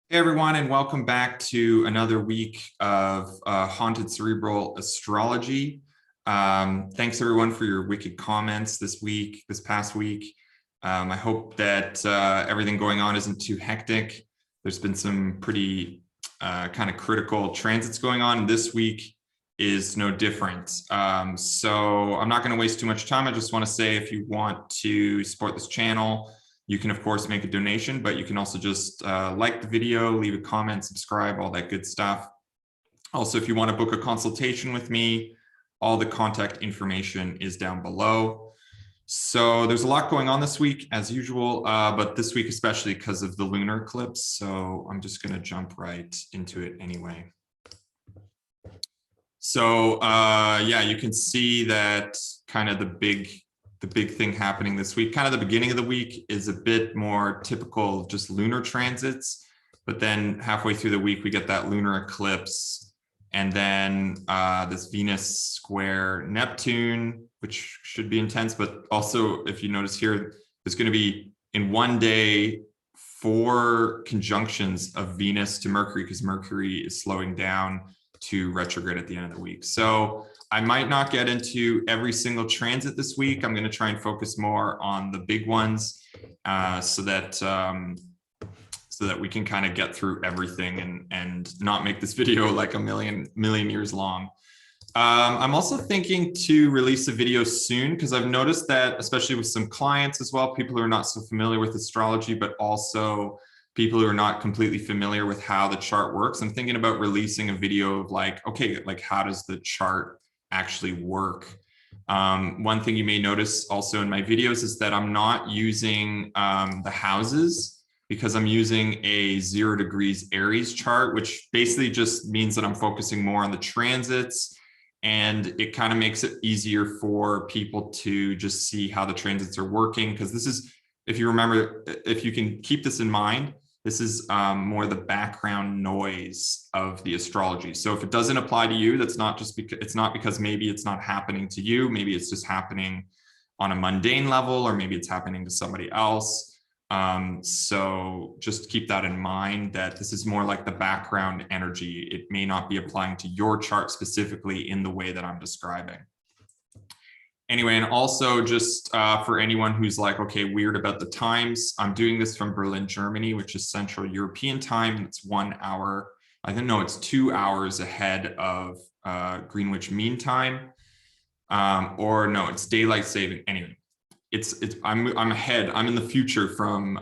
Hey everyone, and welcome back to another week of Haunted Cerebral Astrology. Thanks everyone for your wicked comments this past week. I hope that everything going on isn't too hectic. There's been some pretty kind of critical transits going on. This week is no different. So I'm not going to waste too much time. I just want to say if you want to support this channel, you can, of course, make a donation, but you can also just like the video, leave a comment, subscribe, all that good stuff. Also, if you want to book a consultation with me, all the contact information is down below. So there's a lot going on this week, as usual, but this week especially because of the lunar eclipse. So I'm just going to jump right into it anyway. So yeah, you can see that kind of the big thing happening this week. Kind of the beginning of the week is a bit more typical, just lunar transits, but then halfway through the week we get that lunar eclipse, and then this Venus square Neptune, which should be intense. But also, if you notice here, there's going to be in one day 4 conjunctions of Venus to Mercury, because Mercury is slowing down to retrograde at the end of the week. So I might not get into every single transit this week. I'm going to try and focus more on the big ones, so that we can kind of get through everything and not make this video like a million years long. I'm also thinking to release a video soon, because I've noticed that, especially with some clients as well, people who are not so familiar with astrology, but also people who are not completely familiar with how the chart works. I'm thinking about releasing a video of like, okay, like how does the chart actually work? One thing you may notice also in my videos is that I'm not using the houses, because I'm using a 0 degrees Aries chart, which basically just means that I'm focusing more on the transits, and it kind of makes it easier for people to just see how the transits are working. Because this is, if you remember, if you can keep this in mind, this is more the background noise of the astrology. So if it doesn't apply to you, that's not just because it's not because maybe it's not happening to you. Maybe it's just happening on a mundane level, or maybe it's happening to somebody else. So just keep that in mind, that this is more like the background energy. It may not be applying to your chart specifically in the way that I'm describing. Anyway, and also just for anyone who's like, okay, weird about the times, I'm doing this from Berlin, Germany, which is Central European time. It's 1 hour, I think, no, it's 2 hours ahead of Greenwich Mean Time, or no, it's daylight saving. Anyway, I'm ahead. I'm in the future from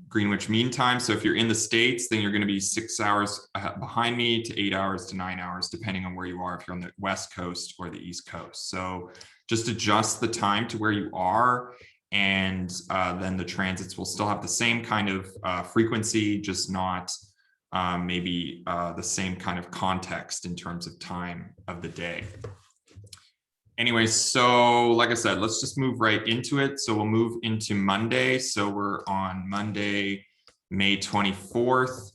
Greenwich Mean Time. So if you're in the States, then you're going to be 6 hours behind me to 8 hours to 9 hours, depending on where you are, if you're on the West Coast or the East Coast. So just adjust the time to where you are, and then the transits will still have the same kind of frequency, just not maybe the same kind of context in terms of time of the day. Anyway, so like I said, let's just move right into it. So we'll move into Monday. So we're on Monday, May 24th.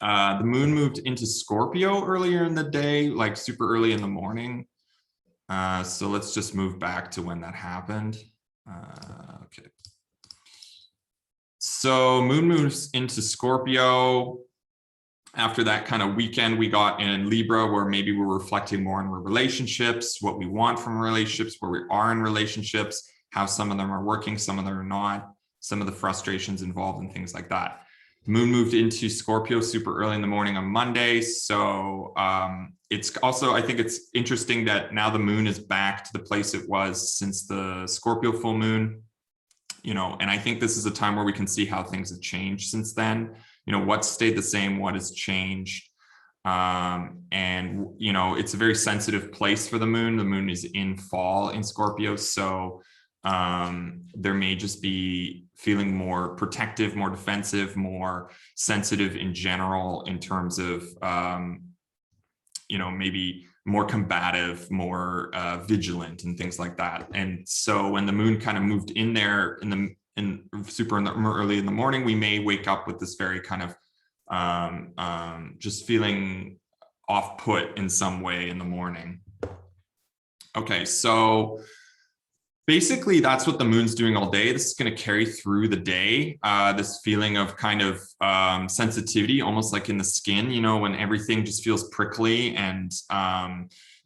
The moon moved into Scorpio earlier in the day, like super early in the morning. So let's just move back to when that happened. Okay. So moon moves into Scorpio after that kind of weekend we got in Libra, where maybe we're reflecting more on our relationships, what we want from relationships, where we are in relationships, how some of them are working, some of them are not, some of the frustrations involved and things like that. Moon moved into Scorpio super early in the morning on Monday. So it's also, I think it's interesting that now the moon is back to the place it was since the Scorpio full moon, you know, and I think this is a time where we can see how things have changed since then. You know, what stayed the same, what has changed. And, you know, it's a very sensitive place for the moon. The moon is in fall in Scorpio. So there may just be feeling more protective, more defensive, more sensitive in general, in terms of, you know, maybe more combative, more vigilant and things like that. And so when the moon kind of moved in there early in the morning, we may wake up with this very kind of just feeling off put in some way in the morning. Okay, so Basically, that's what the moon's doing all day. This is going to carry through the day. This feeling of kind of sensitivity, almost like in the skin, you know, when everything just feels prickly and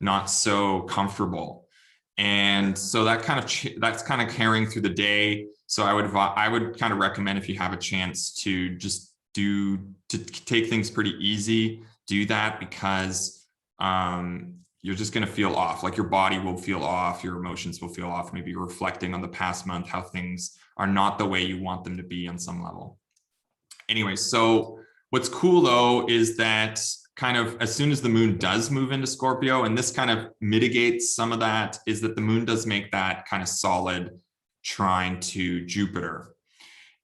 not so comfortable. And so that kind of that's kind of carrying through the day. So I would kind of recommend, if you have a chance, to just take things pretty easy. Do that, because you're just going to feel off. Like your body will feel off, your emotions will feel off. Maybe you're reflecting on the past month, how things are not the way you want them to be on some level. Anyway, so what's cool though is that kind of as soon as the moon does move into Scorpio, and this kind of mitigates some of that, is that the moon does make that kind of solid trine to Jupiter.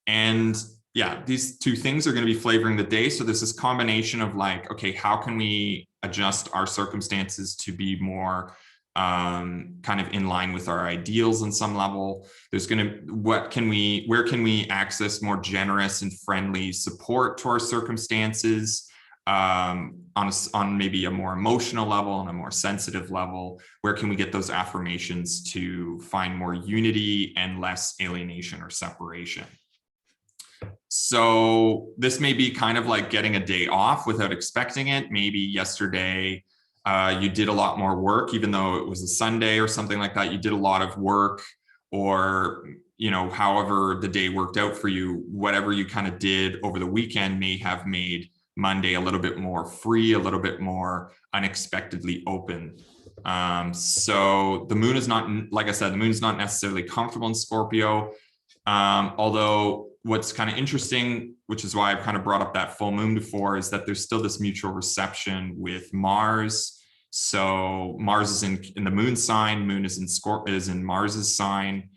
And yeah, these two things are going to be flavoring the day. So there's this combination of like, okay, how can we adjust our circumstances to be more kind of in line with our ideals on some level? There's going to, where can we access more generous and friendly support to our circumstances on maybe a more emotional level, on a more sensitive level? Where can we get those affirmations to find more unity and less alienation or separation? So this may be kind of like getting a day off without expecting it. Maybe yesterday you did a lot more work, even though it was a Sunday or something like that. You did a lot of work, or, you know, however the day worked out for you, whatever you kind of did over the weekend may have made Monday a little bit more free, a little bit more unexpectedly open. So the moon is not, like I said, the moon is not necessarily comfortable in Scorpio. Although what's kind of interesting, which is why I've kind of brought up that full moon before, is that there's still this mutual reception with Mars. So Mars is in the moon sign, moon is in Mars's sign.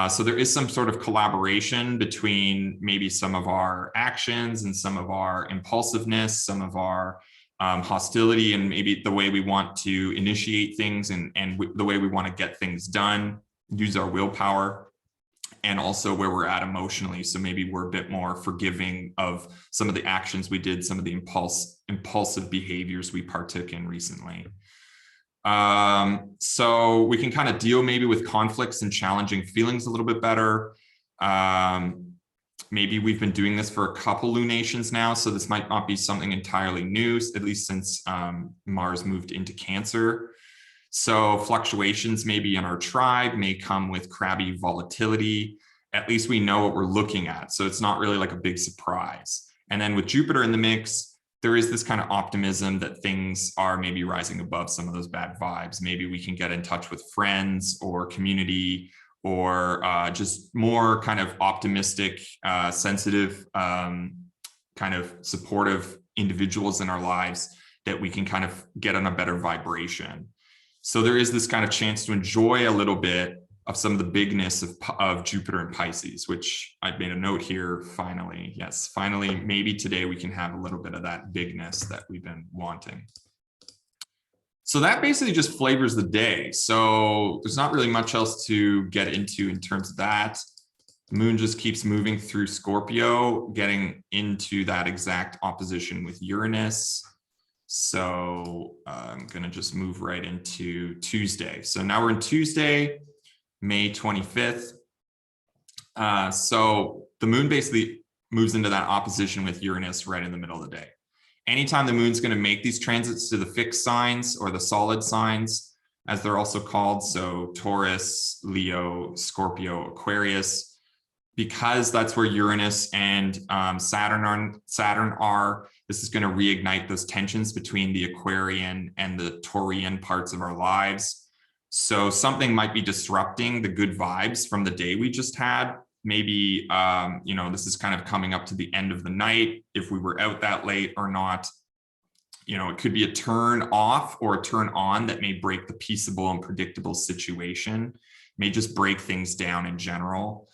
So there is some sort of collaboration between maybe some of our actions and some of our impulsiveness, some of our hostility, and maybe the way we want to initiate things and the way we want to get things done, use our willpower, and also where we're at emotionally. So maybe we're a bit more forgiving of some of the actions we did, some of the impulsive behaviors we partook in recently. So we can kind of deal maybe with conflicts and challenging feelings a little bit better. Maybe we've been doing this for a couple lunations now, so this might not be something entirely new, at least since Mars moved into Cancer. So fluctuations maybe in our tribe may come with crabby volatility. At least we know what we're looking at, so it's not really like a big surprise. And then with Jupiter in the mix, there is this kind of optimism that things are maybe rising above some of those bad vibes. Maybe we can get in touch with friends or community, or just more kind of optimistic, sensitive, kind of supportive individuals in our lives that we can kind of get on a better vibration. So there is this kind of chance to enjoy a little bit of some of the bigness of Jupiter and Pisces, which I've made a note here. Finally, yes, finally, maybe today we can have a little bit of that bigness that we've been wanting. So that basically just flavors the day. So there's not really much else to get into in terms of that. The moon just keeps moving through Scorpio, getting into that exact opposition with Uranus. So I'm going to just move right into Tuesday. So now we're in Tuesday, May 25th. So the moon basically moves into that opposition with Uranus right in the middle of the day. Anytime the moon's going to make these transits to the fixed signs, or the solid signs, as they're also called, so Taurus, Leo, Scorpio, Aquarius, because that's where Uranus and Saturn are, this is going to reignite those tensions between the Aquarian and the Taurian parts of our lives. So something might be disrupting the good vibes from the day we just had. Maybe, you know, this is kind of coming up to the end of the night, if we were out that late or not. You know, it could be a turn off or a turn on that may break the peaceable and predictable situation, may just break things down in general.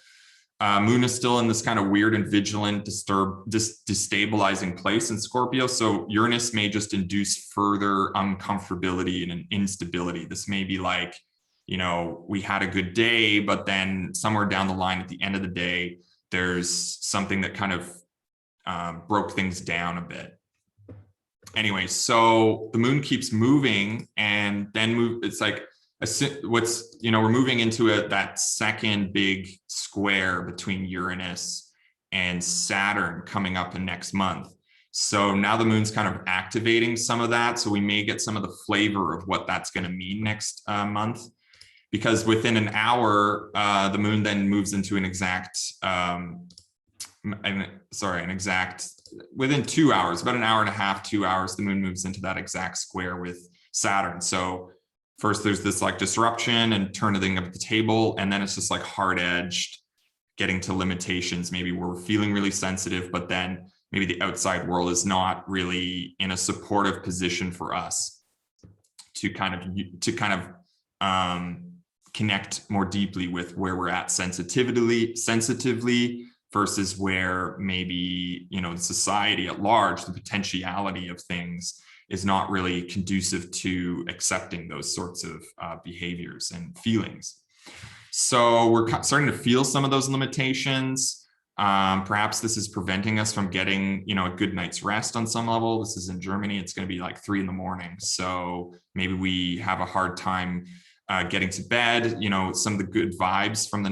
Moon is still in this kind of weird and vigilant, destabilizing place in Scorpio. So Uranus may just induce further uncomfortability and instability. This may be like, you know, we had a good day, but then somewhere down the line at the end of the day, there's something that kind of broke things down a bit. Anyway, so the moon keeps moving, and then it's like what's, we're moving into that second big square between Uranus and Saturn coming up in next month. So now the moon's kind of activating some of that. So we may get some of the flavor of what that's going to mean next month, because within an hour, the moon then moves into an exact, within 2 hours, about an hour and a half, 2 hours, the moon moves into that exact square with Saturn. So first there's this like disruption and turning up the table, and then it's just like hard edged, getting to limitations. Maybe we're feeling really sensitive, but then maybe the outside world is not really in a supportive position for us to kind of connect more deeply with where we're at sensitively versus where maybe, the society at large, the potentiality of things is not really conducive to accepting those sorts of behaviors and feelings. So we're starting to feel some of those limitations. Perhaps this is preventing us from getting, a good night's rest on some level. This is in Germany. It's going to be like 3 a.m. So maybe we have a hard time getting to bed. Some of the good vibes from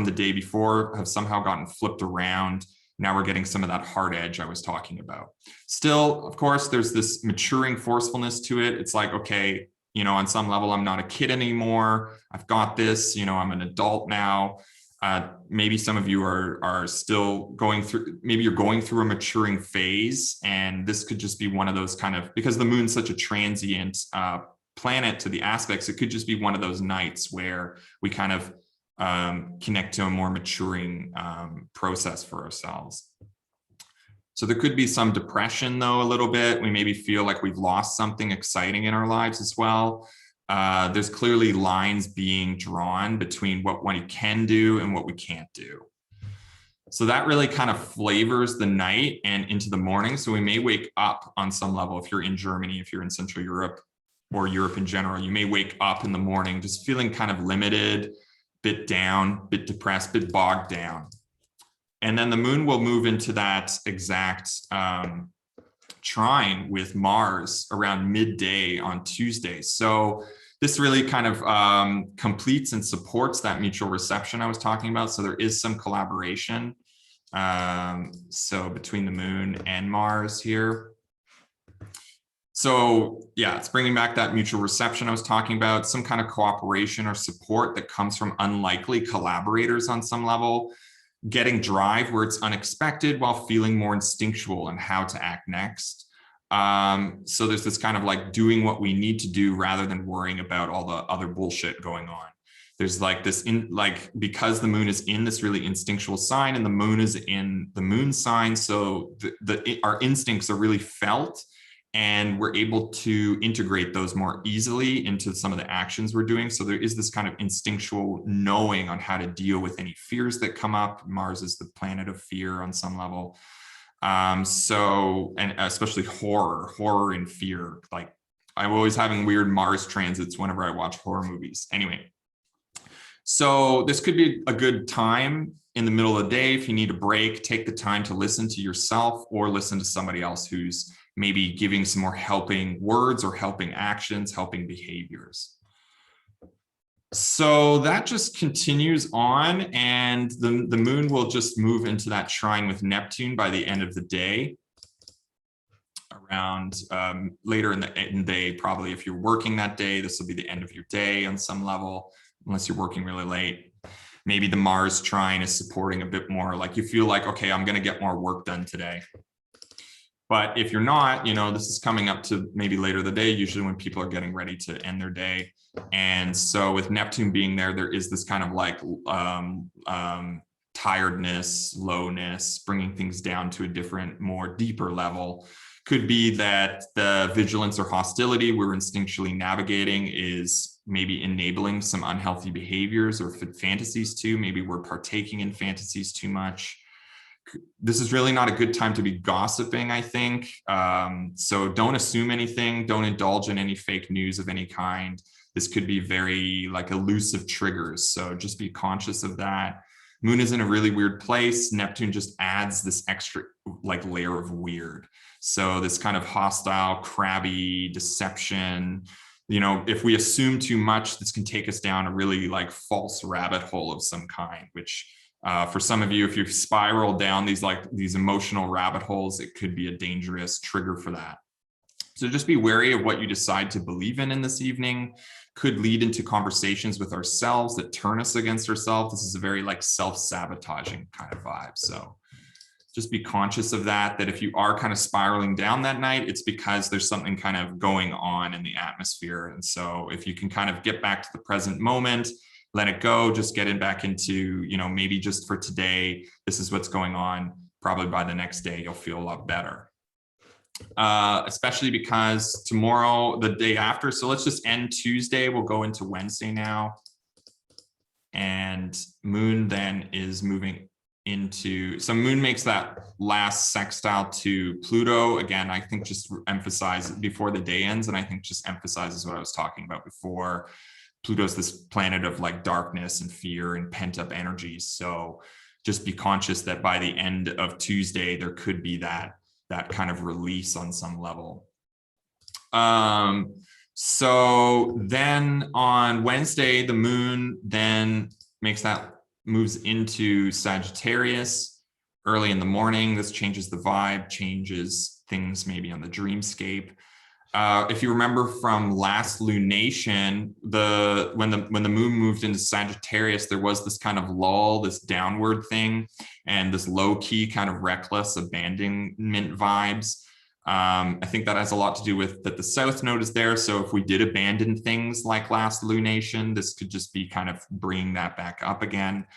the day before have somehow gotten flipped around. Now we're getting some of that hard edge I was talking about. Still, of course, there's this maturing forcefulness to it. It's like, okay, on some level, I'm not a kid anymore. I've got this, I'm an adult now. Maybe some of you are still going through, maybe you're going through a maturing phase, and this could just be one of those kind of, because the moon's such a transient planet to the aspects, it could just be one of those nights where we kind of connect to a more maturing process for ourselves. So there could be some depression though, a little bit. We maybe feel like we've lost something exciting in our lives as well. There's clearly lines being drawn between what we can do and what we can't do. So that really kind of flavors the night and into the morning. So we may wake up on some level, if you're in Germany, if you're in Central Europe or Europe in general, you may wake up in the morning just feeling kind of limited, bit down, bit depressed, bit bogged down. And then the moon will move into that exact trine with Mars around midday on Tuesday. So this really kind of completes and supports that mutual reception I was talking about. So there is some collaboration. So between the moon and Mars here. So yeah, it's bringing back that mutual reception I was talking about, some kind of cooperation or support that comes from unlikely collaborators on some level, getting drive where it's unexpected while feeling more instinctual in how to act next. So there's this kind of like doing what we need to do rather than worrying about all the other bullshit going on. There's like this because the moon is in this really instinctual sign and the moon is in the moon sign. So our instincts are really felt, and we're able to integrate those more easily into some of the actions we're doing. So there is this kind of instinctual knowing on how to deal with any fears that come up. Mars is the planet of fear on some level. And especially horror and fear. Like I'm always having weird Mars transits whenever I watch horror movies. Anyway, so this could be a good time in the middle of the day. If you need a break, take the time to listen to yourself or listen to somebody else who's maybe giving some more helping words or helping actions, helping behaviors. So that just continues on, and the moon will just move into that trine with Neptune by the end of the day. Around later in the day, probably if you're working that day, this will be the end of your day on some level, unless you're working really late. Maybe the Mars trine is supporting a bit more, like you feel like, okay, I'm going to get more work done today. But if you're not, this is coming up to maybe later the day, usually when people are getting ready to end their day. And so with Neptune being there is this kind of like tiredness, lowness, bringing things down to a different, more deeper level. Could be that the vigilance or hostility we're instinctually navigating is maybe enabling some unhealthy behaviors or fantasies too. Maybe we're partaking in fantasies too much. This is really not a good time to be gossiping, I think. So don't assume anything. Don't indulge in any fake news of any kind. This could be very like elusive triggers. So just be conscious of that. Moon is in a really weird place. Neptune just adds this extra like layer of weird. So this kind of hostile, crabby deception, if we assume too much, this can take us down a really like false rabbit hole of some kind, which for some of you, if you spiral down these emotional rabbit holes, it could be a dangerous trigger for that. So just be wary of what you decide to believe in this evening. Could lead into conversations with ourselves that turn us against ourselves. This is a very like self-sabotaging kind of vibe. So just be conscious of that if you are kind of spiraling down that night, it's because there's something kind of going on in the atmosphere. And so if you can kind of get back to the present moment, let it go, just get back into, maybe just for today, this is what's going on. Probably by the next day, you'll feel a lot better. Especially because tomorrow, the day after, so let's just end Tuesday, we'll go into Wednesday now. And Moon then is moving so Moon makes that last sextile to Pluto. Again, I think just emphasize before the day ends, and I think just emphasizes what I was talking about before. Pluto's this planet of like darkness and fear and pent-up energies. So just be conscious that by the end of Tuesday, there could be that kind of release on some level. So then on Wednesday, the Moon then moves into Sagittarius early in the morning. This changes the vibe, changes things maybe on the dreamscape. If you remember from last lunation, when the Moon moved into Sagittarius, there was this kind of lull, this downward thing, and this low-key kind of reckless abandonment vibes. I think that has a lot to do with that the South Node is there. So if we did abandon things like last lunation, this could just be kind of bringing that back up again.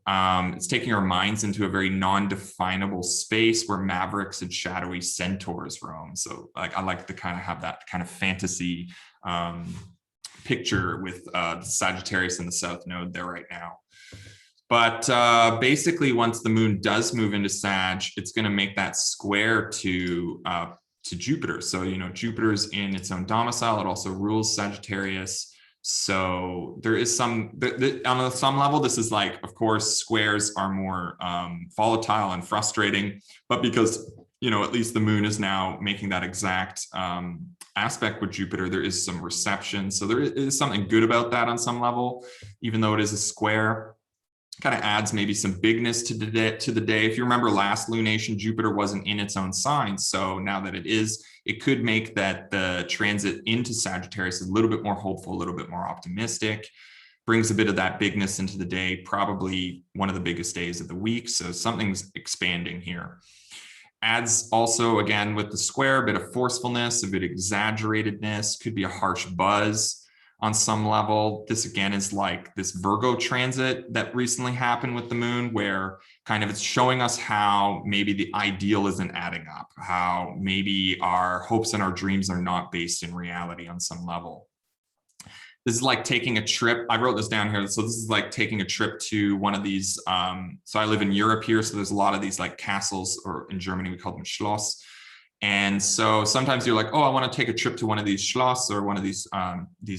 It's taking our minds into a very non-definable space where mavericks and shadowy centaurs roam. So like I like to kind of have that kind of fantasy picture with the Sagittarius and the South Node there right now. But basically, once the Moon does move into Sag, it's going to make that square to Jupiter. So, Jupiter's in its own domicile. It also rules Sagittarius. So there is on some level, this is like, of course, squares are more volatile and frustrating, but because, at least the Moon is now making that exact aspect with Jupiter, there is some reception. So there is something good about that on some level, even though it is a square. Kind of adds maybe some bigness to the day. If you remember last lunation, Jupiter wasn't in its own sign. So now that it is, it could make that the transit into Sagittarius is a little bit more hopeful, a little bit more optimistic, brings a bit of that bigness into the day, probably one of the biggest days of the week. So something's expanding here. Adds also, again, with the square, a bit of forcefulness, a bit of exaggeratedness, could be a harsh buzz. On some level, this again is like this Virgo transit that recently happened with the Moon, where kind of it's showing us how maybe the ideal isn't adding up, how maybe our hopes and our dreams are not based in reality on some level. This is like taking a trip. I wrote this down here. So this is like taking a trip to one of these. So I live in Europe here. So there's a lot of these like castles, or in Germany, we call them Schloss. And so sometimes you're like, oh, I want to take a trip to one of these Schloss or one of these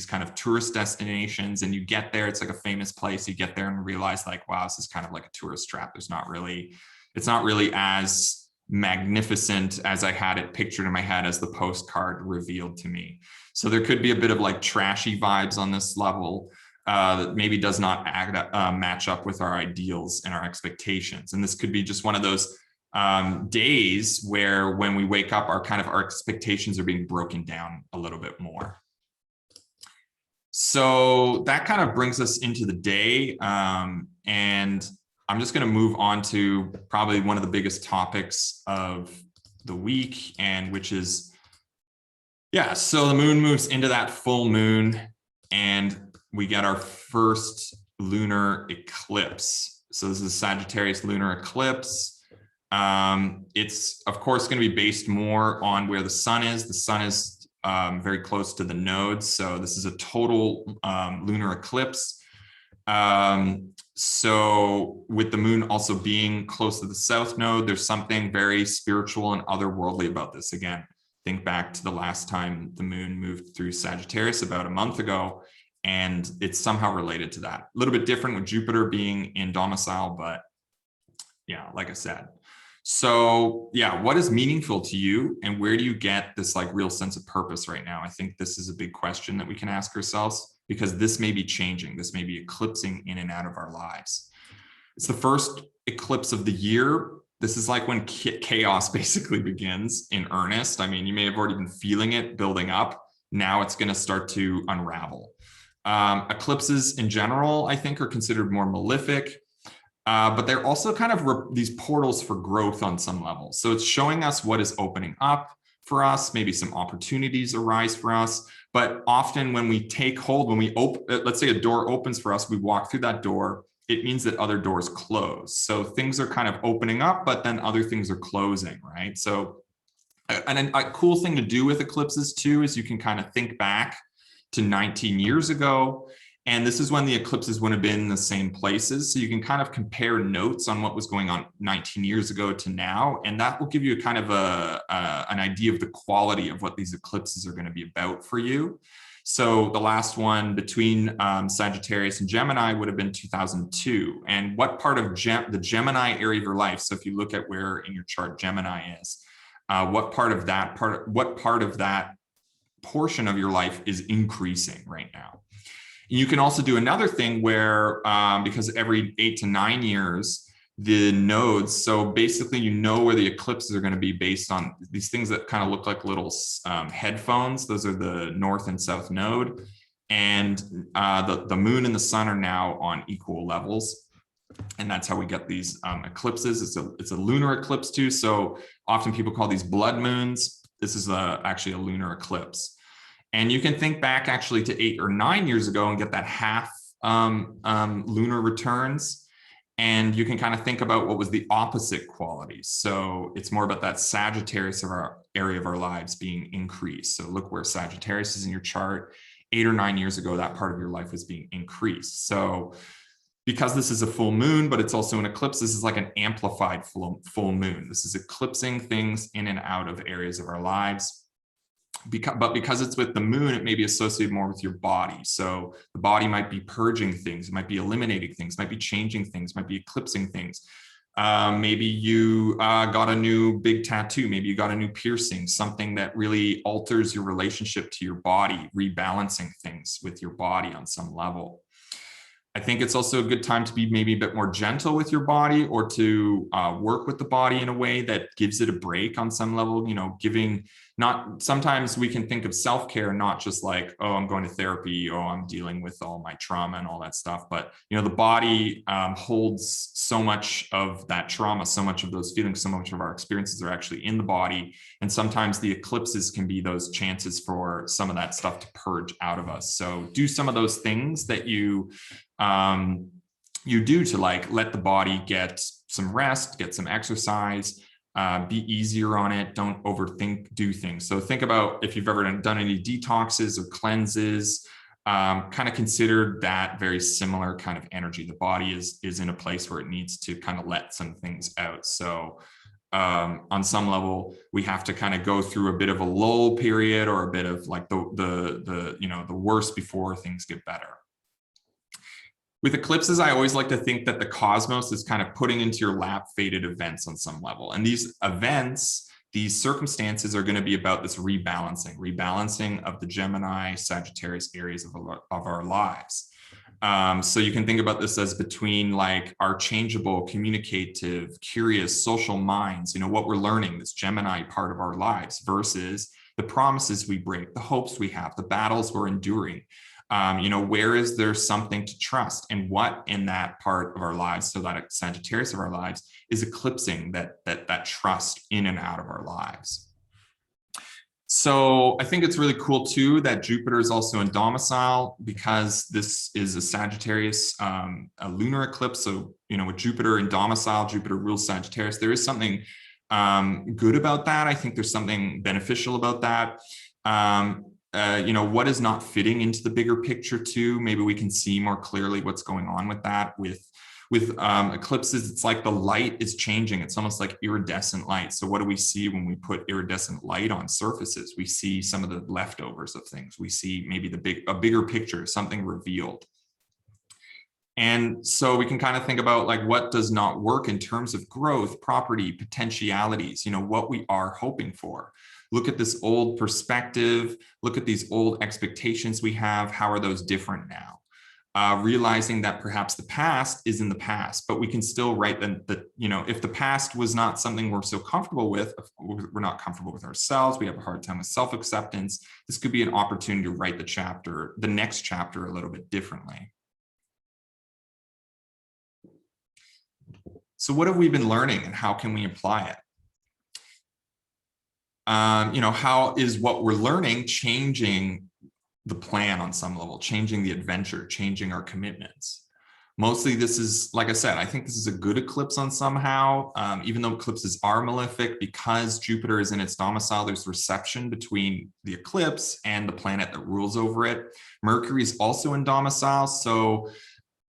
kind of tourist destinations. And you get there, it's like a famous place. You get there and realize like, wow, this is kind of like a tourist trap. It's not really as magnificent as I had it pictured in my head as the postcard revealed to me. So there could be a bit of like trashy vibes on this level that maybe does not match up with our ideals and our expectations. And this could be just one of those days where when we wake up, our expectations are being broken down a little bit more. So that kind of brings us into the day. And I'm just going to move on to probably one of the biggest topics of the week, and which is, so the Moon moves into that full moon and we get our first lunar eclipse. So this is a Sagittarius lunar eclipse. It's of course going to be based more on where the sun is. The sun is very close to the nodes. So this is a total lunar eclipse. So with the Moon also being close to the South Node, there's something very spiritual and otherworldly about this. Again, think back to the last time the Moon moved through Sagittarius about a month ago, and it's somehow related to that. A little bit different with Jupiter being in domicile, but yeah, like I said. So yeah, what is meaningful to you, and where do you get this like real sense of purpose right now? I think this is a big question that we can ask ourselves, because this may be changing. This may be eclipsing in and out of our lives. It's the first eclipse of the year. This is like when chaos basically begins in earnest. I mean, you may have already been feeling it building up. Now it's going to start to unravel. Eclipses in general, I think, are considered more malefic. But they're also kind of these portals for growth on some level. So it's showing us what is opening up for us. Maybe some opportunities arise for us. But often when we take hold, when we open, let's say a door opens for us, we walk through that door, it means that other doors close. So things are kind of opening up, but then other things are closing, right? So and a cool thing to do with eclipses too is you can kind of think back to 19 years ago. And this is when the eclipses wouldn't have been in the same places. So you can kind of compare notes on what was going on 19 years ago to now. And that will give you a kind of an idea of the quality of what these eclipses are going to be about for you. So the last one between Sagittarius and Gemini would have been 2002. And what part of the Gemini area of your life? So if you look at where in your chart Gemini is, what part of that portion of your life is increasing right now? You can also do another thing where, because every 8 to 9 years, the nodes, so basically you know where the eclipses are going to be based on these things that kind of look like little headphones. Those are the north and south node. And the moon and the sun are now on equal levels. And that's how we get these eclipses. It's a lunar eclipse too. So often people call these blood moons. This is actually a lunar eclipse. And you can think back actually to 8 or 9 years ago and get that half lunar returns. And you can kind of think about what was the opposite qualities. So it's more about that Sagittarius of our area of our lives being increased. So look where Sagittarius is in your chart. 8 or 9 years ago, that part of your life was being increased. So because this is a full moon, but it's also an eclipse, this is like an amplified full moon. This is eclipsing things in and out of areas of our lives. But because it's with the moon, it may be associated more with your body. So the body might be purging things, it might be eliminating things, might be changing things, might be eclipsing things. Maybe you got a new big tattoo, maybe you got a new piercing, something that really alters your relationship to your body, rebalancing things with your body on some level. I think it's also a good time to be maybe a bit more gentle with your body, or to work with the body in a way that gives it a break on some level, sometimes we can think of self-care, not just like, oh, I'm going to therapy, oh, I'm dealing with all my trauma and all that stuff. But, the body holds so much of that trauma, so much of those feelings, so much of our experiences are actually in the body. And sometimes the eclipses can be those chances for some of that stuff to purge out of us. So do some of those things that you do to like let the body get some rest, get some exercise, be easier on it. Don't do things. So think about if you've ever done any detoxes or cleanses, kind of consider that very similar kind of energy. The body is in a place where it needs to kind of let some things out. So on some level, we have to kind of go through a bit of a lull period, or a bit of like the worst before things get better. With eclipses, I always like to think that the cosmos is kind of putting into your lap fated events on some level. And these events, these circumstances are going to be about this rebalancing of the Gemini, Sagittarius areas of our lives. So you can think about this as between like our changeable, communicative, curious, social minds, what we're learning, this Gemini part of our lives, versus the promises we break, the hopes we have, the battles we're enduring. Where is there something to trust, and what in that part of our lives, so that Sagittarius of our lives, is eclipsing that trust in and out of our lives. So I think it's really cool too that Jupiter is also in domicile, because this is a Sagittarius, a lunar eclipse. So, with Jupiter in domicile, Jupiter rules Sagittarius. There is something good about that. I think there's something beneficial about that. What is not fitting into the bigger picture too. Maybe we can see more clearly what's going on with that. With eclipses, it's like the light is changing. It's almost like iridescent light. So what do we see when we put iridescent light on surfaces? We see some of the leftovers of things. We see maybe a bigger picture, something revealed. And so we can kind of think about like what does not work in terms of growth, property, potentialities, what we are hoping for. Look at this old perspective, look at these old expectations we have. How are those different now? Realizing that perhaps the past is in the past, but we can still write that, if the past was not something we're so comfortable with, we're not comfortable with ourselves, we have a hard time with self-acceptance, this could be an opportunity to write the next chapter a little bit differently. So what have we been learning and how can we apply it? How is what we're learning changing the plan on some level, changing the adventure, changing our commitments? Mostly this is, like I said, I think this is a good eclipse on somehow, even though eclipses are malefic, because Jupiter is in its domicile, there's reception between the eclipse and the planet that rules over it. Mercury is also in domicile, so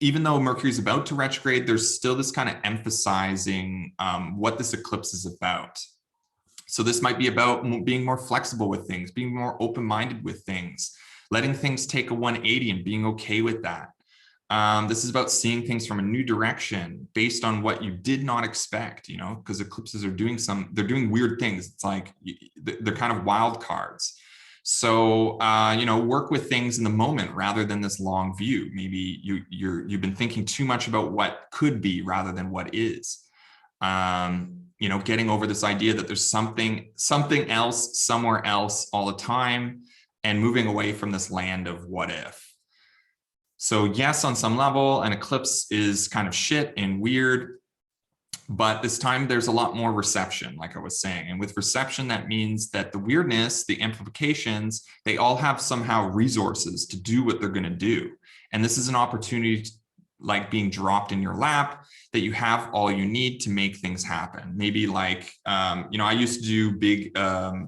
even though Mercury is about to retrograde, there's still this kind of emphasizing what this eclipse is about. So this might be about being more flexible with things, being more open-minded with things, letting things take a 180 and being okay with that. This is about seeing things from a new direction based on what you did not expect, because eclipses are they're doing weird things. It's like they're kind of wild cards. So, work with things in the moment rather than this long view. Maybe you've been thinking too much about what could be rather than what is. Getting over this idea that there's something else, somewhere else all the time, and moving away from this land of what if. So yes, on some level, an eclipse is kind of shit and weird, but this time there's a lot more reception, like I was saying. And with reception, that means that the weirdness, the amplifications, they all have somehow resources to do what they're going to do. And this is an opportunity like being dropped in your lap, that you have all you need to make things happen. Maybe like, I used to do big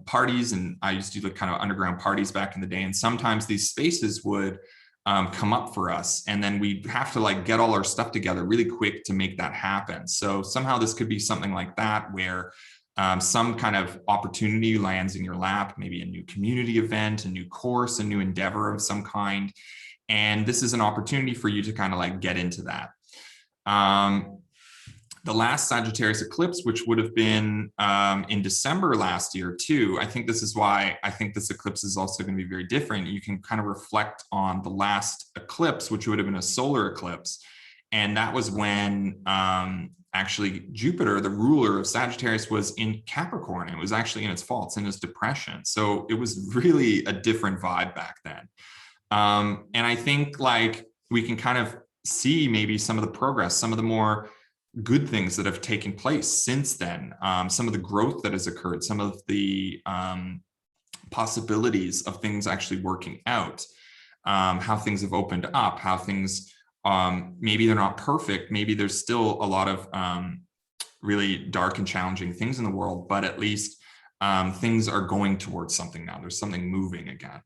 parties, and I used to do like kind of underground parties back in the day. And sometimes these spaces would come up for us, and then we'd have to like get all our stuff together really quick to make that happen. So somehow this could be something like that, where some kind of opportunity lands in your lap, maybe a new community event, a new course, a new endeavor of some kind. And this is an opportunity for you to kind of like get into that. The last Sagittarius eclipse, which would have been in December last year too, I think this is why I think this eclipse is also going to be very different. You can kind of reflect on the last eclipse, which would have been a solar eclipse. And that was when actually Jupiter, the ruler of Sagittarius, was in Capricorn. It was actually in its fall, it's in its depression. So it was really a different vibe back then. And I think like we can kind of see maybe some of the progress, some of the more good things that have taken place since then, some of the growth that has occurred, some of the possibilities of things actually working out, how things have opened up, how things, maybe they're not perfect, maybe there's still a lot of really dark and challenging things in the world, but at least things are going towards something now. There's something moving again.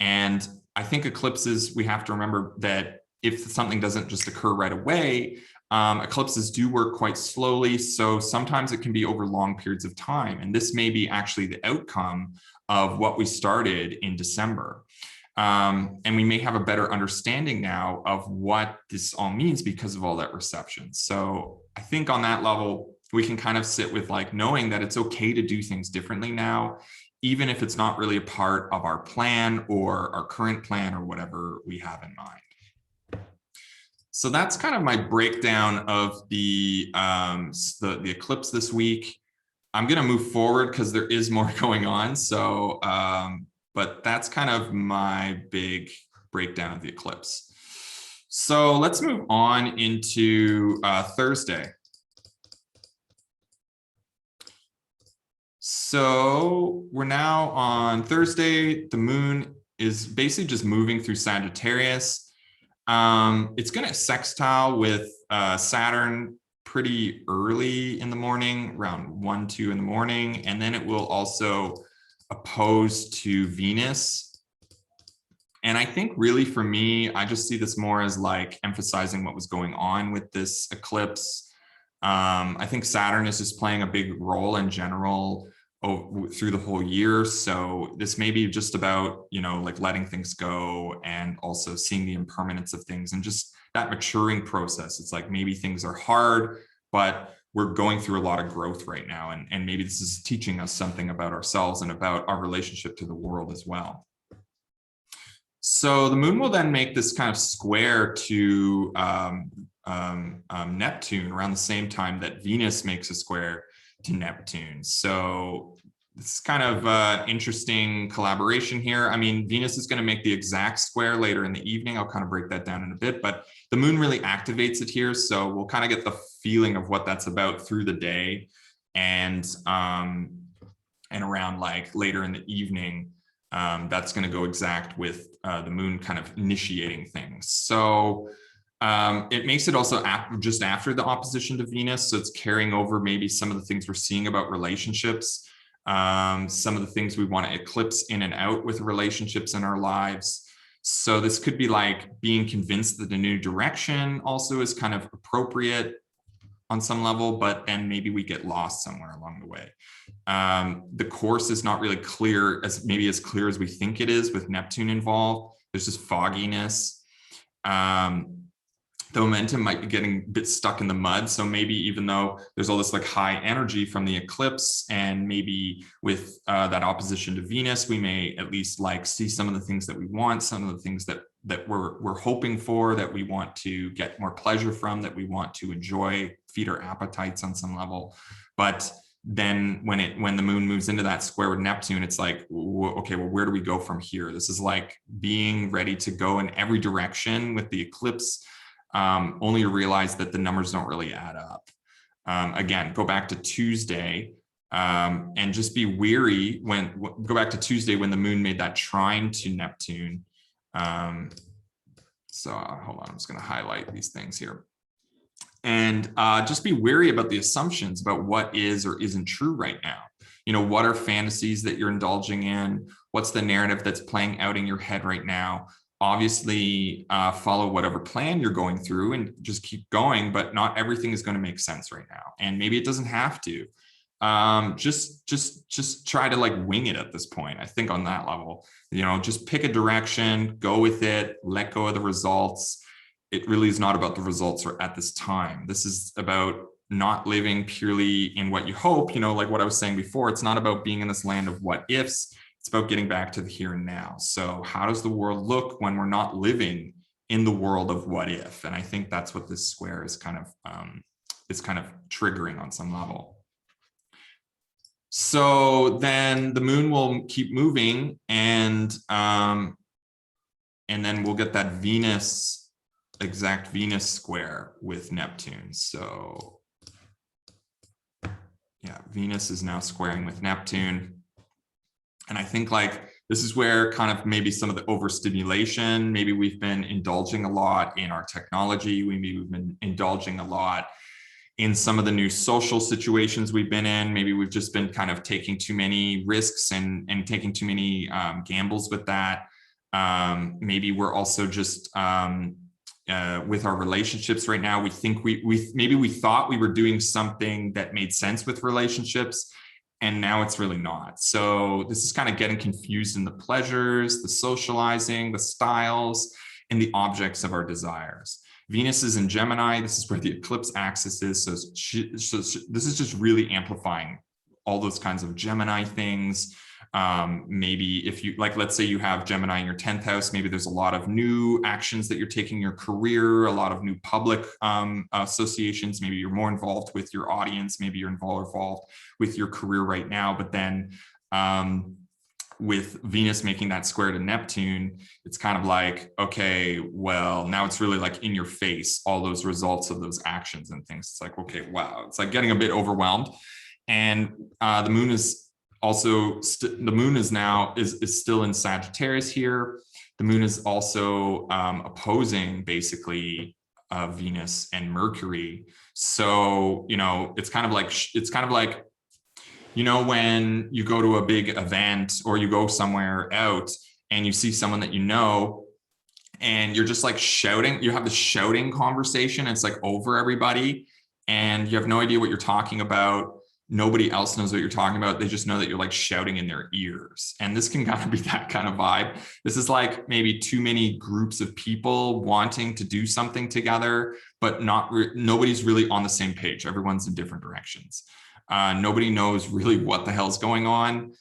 And I think eclipses, we have to remember that if something doesn't just occur right away, eclipses do work quite slowly. So sometimes it can be over long periods of time. And this may be actually the outcome of what we started in December. And we may have a better understanding now of what this all means because of all that reception. So I think on that level, we can kind of sit with like knowing that it's okay to do things differently now, even if it's not really a part of our plan or our current plan or whatever we have in mind. So that's kind of my breakdown of the eclipse this week. I'm going to move forward because there is more going on. So, but that's kind of my big breakdown of the eclipse. So let's move on into Thursday. So we're now on Thursday. The moon is basically just moving through Sagittarius. It's going to sextile with Saturn pretty early in the morning, around 1, 2 in the morning. And then it will also oppose to Venus. And I think really for me, I just see this more as like emphasizing what was going on with this eclipse. I think Saturn is just playing a big role in general through the whole year. So this may be just about, like letting things go and also seeing the impermanence of things and just that maturing process. It's like maybe things are hard, but we're going through a lot of growth right now. And maybe this is teaching us something about ourselves and about our relationship to the world as well. So the moon will then make this kind of square to Neptune around the same time that Venus makes a square to Neptune. So it's kind of interesting collaboration here. I mean, Venus is going to make the exact square later in the evening. I'll kind of break that down in a bit, but the moon really activates it here. So we'll kind of get the feeling of what that's about through the day, and around like later in the evening, that's going to go exact with the moon kind of initiating things. So it makes it also just after the opposition to Venus. So it's carrying over maybe some of the things we're seeing about relationships, some of the things we want to eclipse in and out with relationships in our lives. So this could be like being convinced that a new direction also is kind of appropriate on some level, but then maybe we get lost somewhere along the way. The course is not really clear, as clear as we think it is with Neptune involved. There's just fogginess. The momentum might be getting a bit stuck in the mud. So maybe even though there's all this like high energy from the eclipse, and maybe with that opposition to Venus, we may at least like see some of the things that we want, some of the things that we're hoping for, that we want to get more pleasure from, that we want to enjoy, feed our appetites on some level. But then when the moon moves into that square with Neptune, it's like, okay, well, where do we go from here? This is like being ready to go in every direction with the eclipse, only to realize that the numbers don't really add up. Again, go back to Tuesday, and just be weary go back to Tuesday when the moon made that trine to Neptune. So hold on, I'm just going to highlight these things here. And just be wary about the assumptions about what is or isn't true right now. What are fantasies that you're indulging in? What's the narrative that's playing out in your head right now? Obviously, follow whatever plan you're going through and just keep going, but not everything is going to make sense right now. And maybe it doesn't have to. Just try to like wing it at this point. I think on that level, just pick a direction, go with it, let go of the results. It really is not about the results or at this time. This is about not living purely in what you hope, like what I was saying before. It's not about being in this land of what ifs. It's about getting back to the here and now. So how does the world look when we're not living in the world of what if? And I think that's what this square is kind of triggering on some level. So then the moon will keep moving, and then we'll get that exact Venus square with Neptune. So yeah, Venus is now squaring with Neptune. And I think like this is where kind of maybe some of the overstimulation, maybe we've been indulging a lot in our technology. Maybe we've been indulging a lot in some of the new social situations we've been in. Maybe we've just been kind of taking too many risks and taking too many gambles with that. Maybe we're also just with our relationships right now, we think maybe we thought we were doing something that made sense with relationships, and now it's really not. So this is kind of getting confused in the pleasures, the socializing, the styles, and the objects of our desires. Venus is in Gemini. This is where the eclipse axis is. So this is just really amplifying all those kinds of Gemini things. Maybe if you let's say you have Gemini in your 10th house, maybe there's a lot of new actions that you're taking in your career, a lot of new public associations. Maybe you're more involved with your audience. Maybe you're involved with your career right now. But then with Venus making that square to Neptune, it's kind of like, okay, well, now it's really like in your face, all those results of those actions and things. It's like, okay, wow. It's like getting a bit overwhelmed. And the moon is also, the moon is now is still in Sagittarius here. The moon is also opposing basically Venus and Mercury. So, it's kind of like, when you go to a big event or you go somewhere out and you see someone that and you're just like shouting, you have the shouting conversation. It's like over everybody and you have no idea what you're talking about. nobody else knows what you're talking about. They just know that you're like shouting in their ears. And this can kind of be that kind of vibe. This is like maybe too many groups of people wanting to do something together, but nobody's really on the same page. Everyone's in different directions. Nobody knows really what the hell's going on.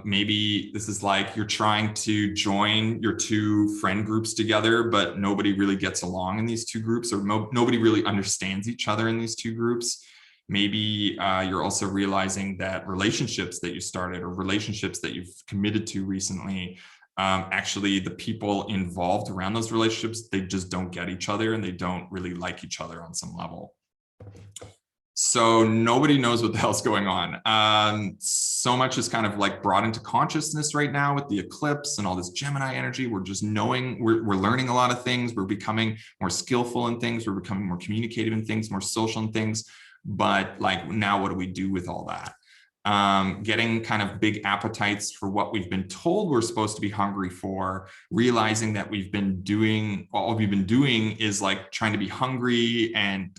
Maybe this is like you're trying to join your two friend groups together, but nobody really gets along in these two groups, or nobody really understands each other in these two groups. Maybe you're also realizing that relationships that you started or relationships that you've committed to recently, actually the people involved around those relationships, they just don't get each other and they don't really like each other on some level. So nobody knows what the hell's going on. So much is kind of like brought into consciousness right now with the eclipse and all this Gemini energy. We're just knowing, we're learning a lot of things. We're becoming more skillful in things. We're becoming more communicative in things, more social in things. But like now, what do we do with all that? Getting kind of big appetites for what we've been told we're supposed to be hungry for, realizing that all we've been doing is like trying to be hungry and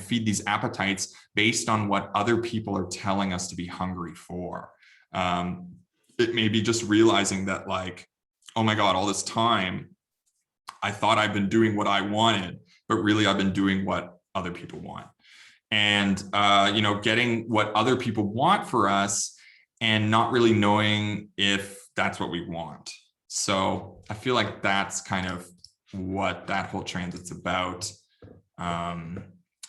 feed these appetites based on what other people are telling us to be hungry for. It may be just realizing that like, oh my God, all this time, I thought I've been doing what I wanted, but really I've been doing what other people want. And, getting what other people want for us and not really knowing if that's what we want. So I feel like that's kind of what that whole transit's about. And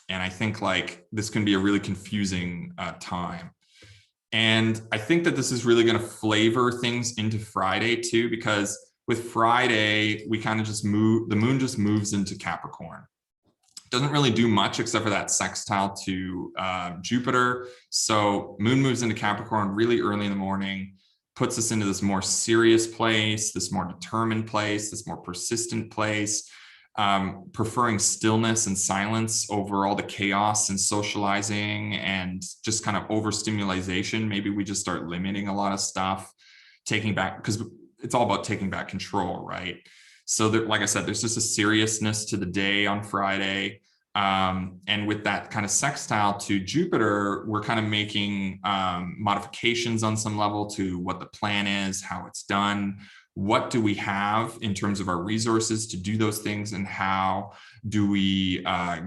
I think like this can be a really confusing time. And I think that this is really going to flavor things into Friday too, because with Friday, we kind of the moon just moves into Capricorn. Doesn't really do much except for that sextile to Jupiter. So moon moves into Capricorn really early in the morning, puts us into this more serious place, this more determined place, this more persistent place, preferring stillness and silence over all the chaos and socializing and just kind of overstimulation. Maybe we just start limiting a lot of stuff, taking back, because it's all about taking back control, right? So that, like I said, there's just a seriousness to the day on Friday. And with that kind of sextile to Jupiter, we're kind of making modifications on some level to what the plan is, how it's done, what do we have in terms of our resources to do those things, and how do we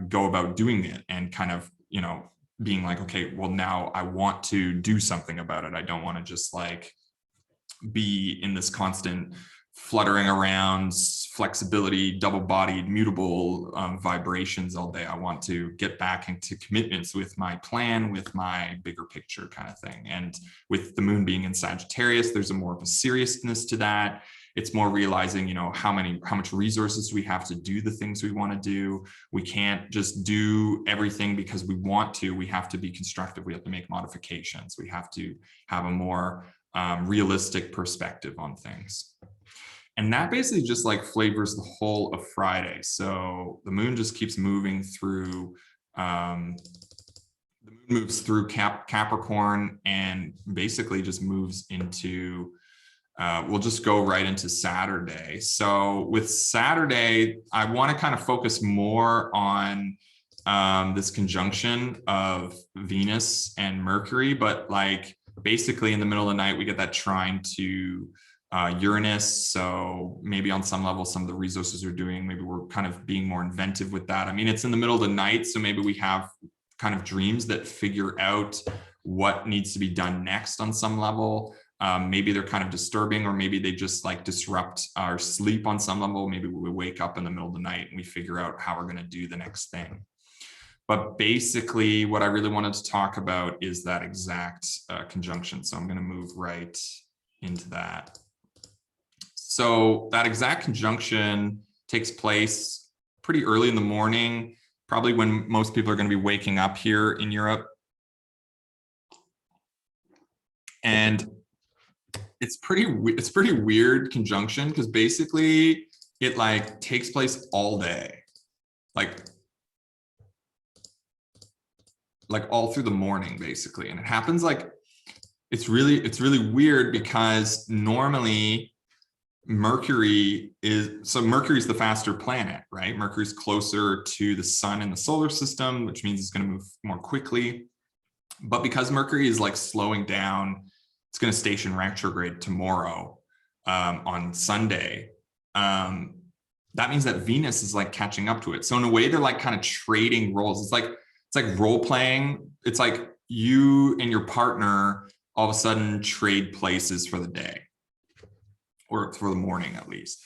go about doing it, and kind of, being like, okay, well, now I want to do something about it. I don't want to just like be in this constant fluttering around, flexibility, double-bodied, mutable vibrations all day. I want to get back into commitments with my plan, with my bigger picture kind of thing. And with the moon being in Sagittarius, there's a more of a seriousness to that. It's more realizing, how much resources we have to do the things we want to do. We can't just do everything because we want to. We have to be constructive. We have to make modifications. We have to have a more realistic perspective on things. And that basically just like flavors the whole of Friday. So the moon just keeps moving through, the moon moves through Capricorn and basically just moves into, we'll just go right into Saturday. So with Saturday, I want to kind of focus more on this conjunction of Venus and Mercury, but like basically in the middle of the night, we get that trine to Uranus. So maybe on some level, some of the resources we're doing, maybe we're kind of being more inventive with that. I mean, it's in the middle of the night, so maybe we have kind of dreams that figure out what needs to be done next on some level. Maybe they're kind of disturbing, or maybe they just like disrupt our sleep on some level. Maybe we wake up in the middle of the night and we figure out how we're going to do the next thing. But basically what I really wanted to talk about is that exact conjunction. So I'm going to move right into that. So that exact conjunction takes place pretty early in the morning, probably when most people are going to be waking up here in Europe. And it's pretty weird conjunction, because basically it like takes place all day, like all through the morning basically. And it happens like, it's really weird, because normally Mercury's the faster planet, right? Mercury's closer to the sun in the solar system, which means it's going to move more quickly. But because Mercury is like slowing down, it's going to station retrograde tomorrow on Sunday. That means that Venus is like catching up to it. So in a way, they're like kind of trading roles. It's like role playing. It's like you and your partner all of a sudden trade places for the day, or for the morning at least.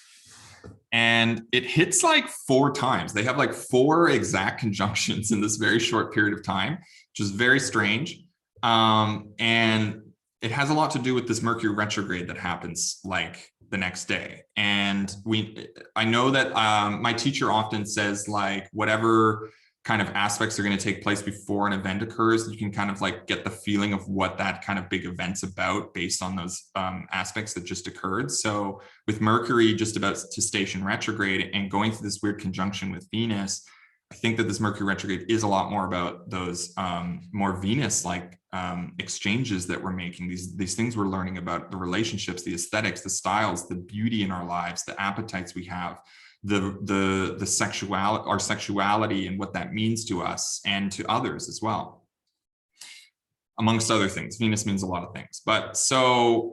And it hits like 4 times. They have like 4 exact conjunctions in this very short period of time, which is very strange. And it has a lot to do with this Mercury retrograde that happens like the next day. And I know that my teacher often says like whatever kind of aspects are going to take place before an event occurs, you can kind of like get the feeling of what that kind of big event's about based on those aspects that just occurred. So with Mercury just about to station retrograde and going through this weird conjunction with Venus, I think that this Mercury retrograde is a lot more about those more Venus-like exchanges that we're making, these things we're learning about, the relationships, the aesthetics, the styles, the beauty in our lives, the appetites we have, the sexuality, our sexuality, and what that means to us and to others as well, amongst other things. Venus means a lot of things. But so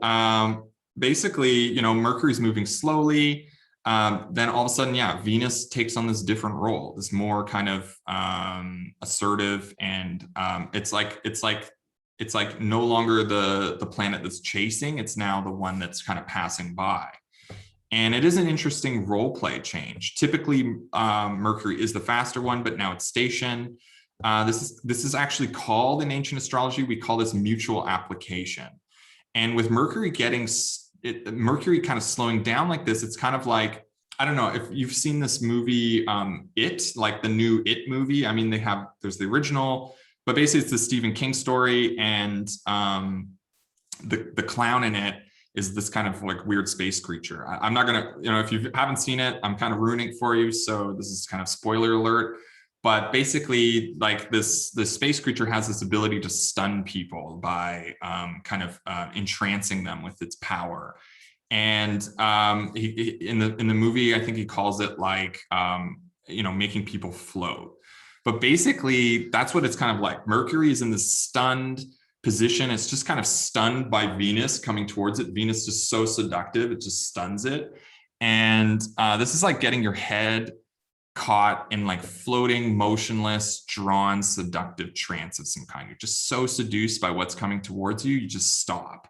basically, you know, Mercury's moving slowly. Then all of a sudden, yeah, Venus takes on this different role, this more kind of assertive, and it's like no longer the planet that's chasing. It's now the one that's kind of passing by. And it is an interesting role play change. Typically, Mercury is the faster one, but now it's stationed. This is actually called in ancient astrology, we call this mutual application. And with Mercury Mercury kind of slowing down like this, it's kind of like, I don't know if you've seen this movie, It, like the new It movie. I mean, there's the original, but basically it's the Stephen King story, and the clown in it is this kind of like weird space creature. I'm not gonna, you know, if you haven't seen it, I'm kind of ruining it for you. So this is kind of spoiler alert. But basically, like this space creature has this ability to stun people by kind of entrancing them with its power. And in the movie, I think he calls it like you know, making people float. But basically, that's what it's kind of like. Mercury is in this stunned position. It's just kind of stunned by Venus coming towards it. Venus is just so seductive, it just stuns it. And this is like getting your head caught in like floating, motionless, drawn, seductive trance of some kind. You're just so seduced by what's coming towards you, you just stop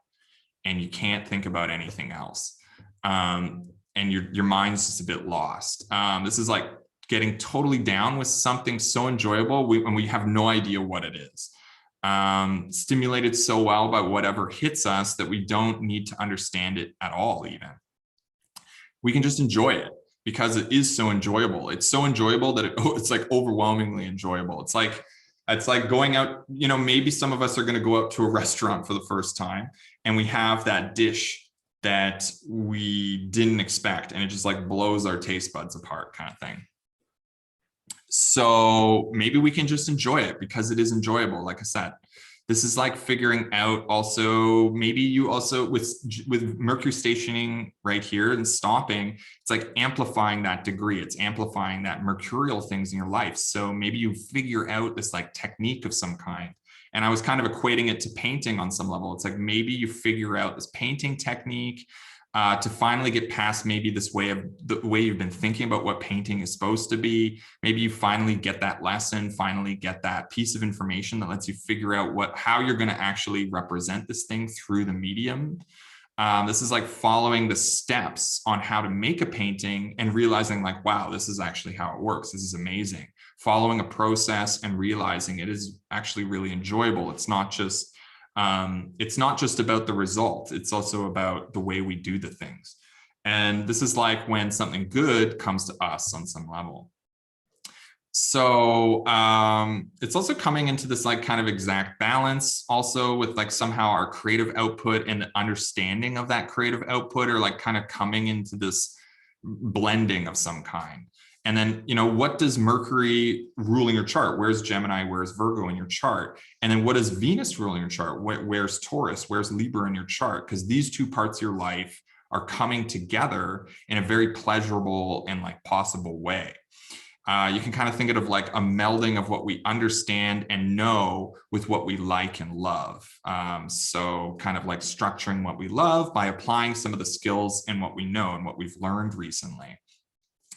and you can't think about anything else. And your mind's just a bit lost. This is like getting totally down with something so enjoyable, and we have no idea what it is. Stimulated so well by whatever hits us that we don't need to understand it at all even. We can just enjoy it because it is so enjoyable. It's so enjoyable that it's like overwhelmingly enjoyable. It's like going out, you know, maybe some of us are going to go out to a restaurant for the first time and we have that dish that we didn't expect, and it just like blows our taste buds apart kind of thing. So maybe we can just enjoy it because it is enjoyable. Like I said, this is like figuring out also, maybe you also with Mercury stationing right here and stopping, it's like amplifying that degree. It's amplifying that mercurial things in your life. So maybe you figure out this like technique of some kind. And I was kind of equating it to painting on some level. It's like maybe you figure out this painting technique to finally get past maybe the way you've been thinking about what painting is supposed to be. Maybe you finally get that lesson, finally get that piece of information that lets you figure out how you're going to actually represent this thing through the medium. This is like following the steps on how to make a painting and realizing like, wow, this is actually how it works. This is amazing. Following a process and realizing it is actually really enjoyable. It's not just about the result. It's also about the way we do the things. And this is like when something good comes to us on some level. So it's also coming into this like kind of exact balance also with like somehow our creative output and the understanding of that creative output are like kind of coming into this blending of some kind. And then, you know, what does Mercury rule in your chart? Where's Gemini? Where's Virgo in your chart? And then what does Venus rule in your chart? Where's Taurus? Where's Libra in your chart? Because these two parts of your life are coming together in a very pleasurable and like possible way. You can kind of think of like a melding of what we understand and know with what we like and love. So kind of like structuring what we love by applying some of the skills in what we know and what we've learned recently.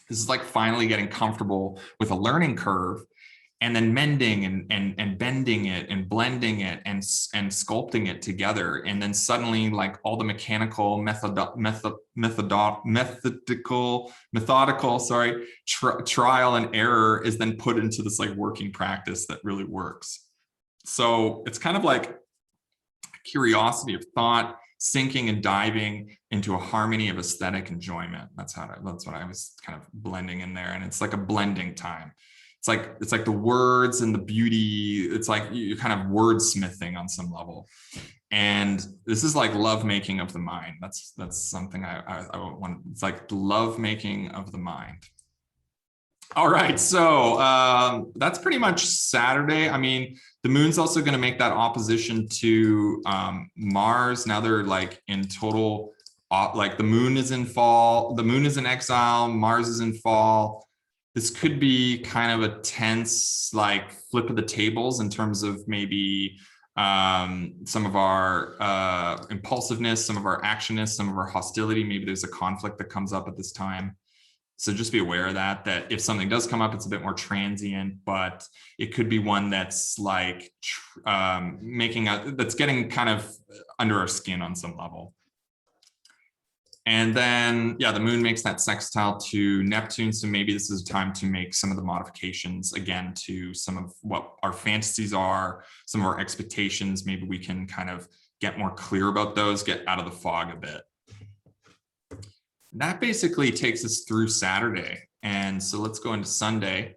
This is like finally getting comfortable with a learning curve, and then mending and bending it and blending it and sculpting it together. And then suddenly like all the mechanical methodical trial and error is then put into this like working practice that really works. So it's kind of like curiosity of thought sinking and diving into a harmony of aesthetic enjoyment. That's what I was kind of blending in there. And it's like a blending time. It's like the words and the beauty. It's like you're kind of wordsmithing on some level. And this is like love making of the mind. That's something I want. It's like the love making of the mind. All right, so that's pretty much Saturday. I mean, the moon's also going to make that opposition to Mars. Now they're like in total, like the moon is in fall, the moon is in exile, Mars is in fall. This could be kind of a tense, like flip of the tables in terms of maybe some of our impulsiveness, some of our actionness, some of our hostility. Maybe there's a conflict that comes up at this time. So just be aware of that if something does come up, it's a bit more transient, but it could be one that's like that's getting kind of under our skin on some level. And then, yeah, the moon makes that sextile to Neptune. So maybe this is a time to make some of the modifications again to some of what our fantasies are, some of our expectations. Maybe we can kind of get more clear about those, get out of the fog a bit. That basically takes us through Saturday. And so let's go into Sunday.